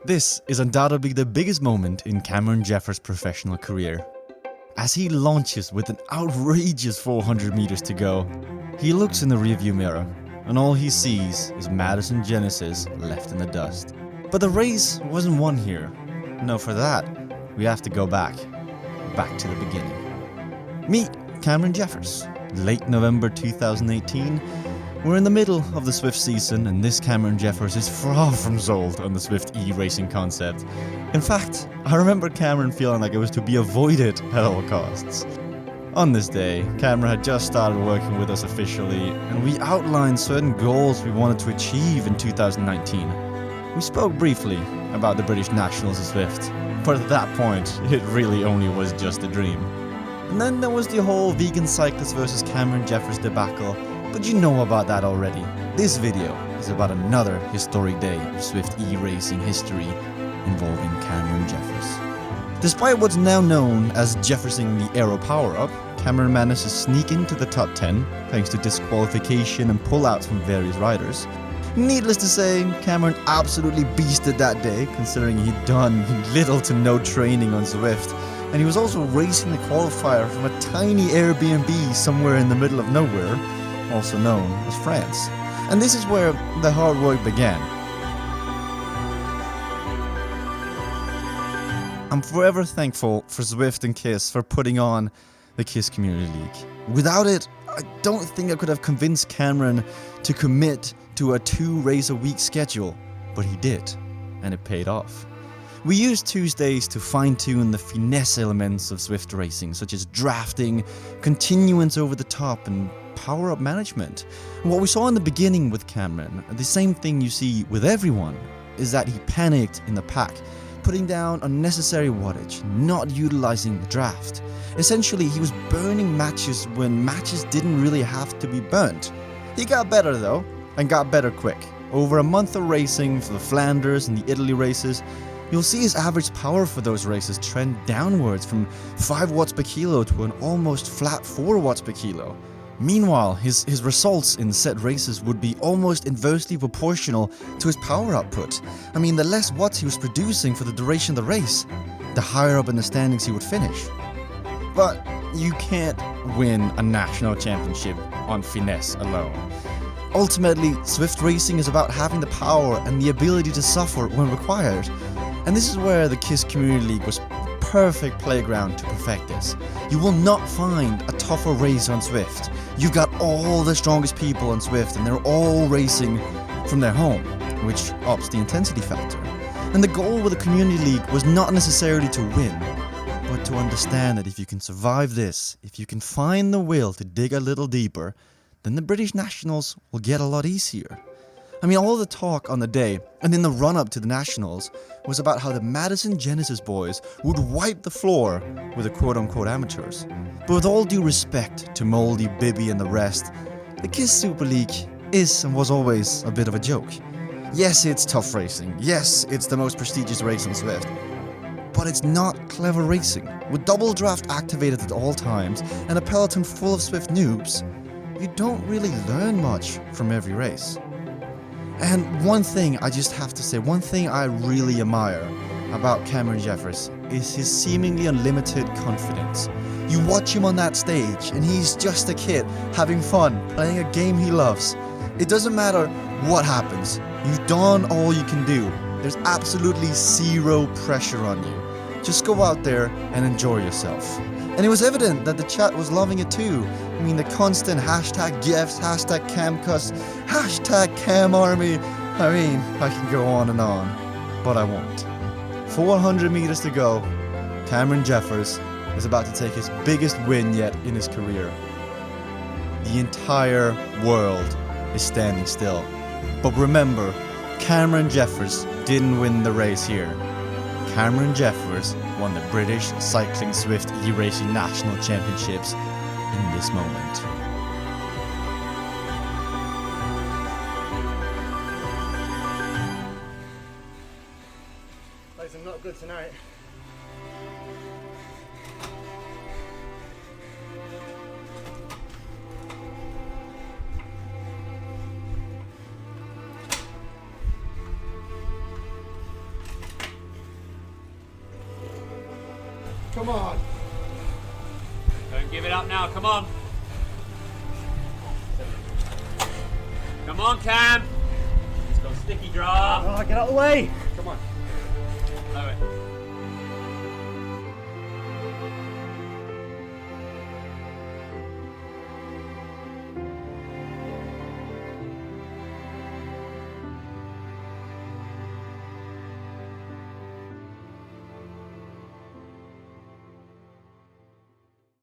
This is undoubtedly the biggest moment in Cameron Jeffers' professional career. As he launches with an outrageous 400 meters to go, he looks in the rearview mirror and all he sees is Madison Genesis left in the dust. But the race wasn't won here. No, for that, we have to go back to the beginning. Meet Cameron Jeffers. Late November 2018, we're in the middle of the Zwift season and this Cameron Jeffers is far from sold on the Zwift eRacing concept. In fact, I remember Cameron feeling like it was to be avoided at all costs. On this day, Cameron had just started working with us officially and we outlined certain goals we wanted to achieve in 2019. We spoke briefly about the British Nationals of Zwift, but at that point, it really only was just a dream. And then there was the whole vegan cyclist versus Cameron Jeffers debacle, but you know about that already. This video is about another historic day of Zwift eRacing history involving Cameron Jeffers. Despite what's now known as Jeffersing the Aero power-up, Cameron managed to sneak into the top 10 thanks to disqualification and pullouts from various riders. Needless to say, Cameron absolutely beasted that day, considering he'd done little to no training on Zwift, and he was also racing the qualifier from a tiny Airbnb somewhere in the middle of nowhere, also known as France. And this is where the hard work began. I'm forever thankful for Zwift and KISS for putting on the KISS Community League. Without it, I don't think I could have convinced Cameron to commit to a 2-race-a-week schedule, but he did, and it paid off. We used Tuesdays to fine-tune the finesse elements of Zwift racing, such as drafting, continuance over the top, and power-up management. And what we saw in the beginning with Cameron, the same thing you see with everyone, is that he panicked in the pack, putting down unnecessary wattage, not utilizing the draft. Essentially, he was burning matches when matches didn't really have to be burnt. He got better though, and got better quick. Over a month of racing for the Flanders and the Italy races, you'll see his average power for those races trend downwards from 5 watts per kilo to an almost flat 4 watts per kilo. Meanwhile, his results in set races would be almost inversely proportional to his power output. I mean, the less watts he was producing for the duration of the race, the higher up in the standings he would finish. But you can't win a national championship on finesse alone. Ultimately, Zwift racing is about having the power and the ability to suffer when required. And this is where the KISS Community League was perfect playground to perfect this. You will not find a tougher race on Zwift. You've got all the strongest people on Zwift and they're all racing from their home, which ups the intensity factor. And the goal with the Community League was not necessarily to win, but to understand that if you can survive this, if you can find the will to dig a little deeper, then the British Nationals will get a lot easier. I mean, all the talk on the day and in the run-up to the Nationals was about how the Madison Genesis boys would wipe the floor with the quote-unquote amateurs. But with all due respect to Mouldy, Bibby and the rest, the KISS Super League is and was always a bit of a joke. Yes, it's tough racing. Yes, it's the most prestigious race on Zwift. But it's not clever racing. With double draft activated at all times and a peloton full of Zwift noobs, you don't really learn much from every race. And one thing I just have to say, one thing I really admire about Cameron Jeffers is his seemingly unlimited confidence. You watch him on that stage and he's just a kid having fun, playing a game he loves. It doesn't matter what happens, you've done all you can do. There's absolutely zero pressure on you. Just go out there and enjoy yourself. And it was evident that the chat was loving it too. I mean, the constant hashtag Jeffs, hashtag CamCuss, hashtag CamArmy. I mean, I can go on and on, but I won't. 400 meters to go. Cameron Jeffers is about to take his biggest win yet in his career. The entire world is standing still. But remember, Cameron Jeffers didn't win the race here. Cameron Jeffers won the British Cycling Zwift eRacing National Championships in this moment. Guys, I'm not good tonight. Come on. Don't give it up now, come on. Come on, Cam. He's got sticky drop. Oh, get out of the way. Come on. Lower it.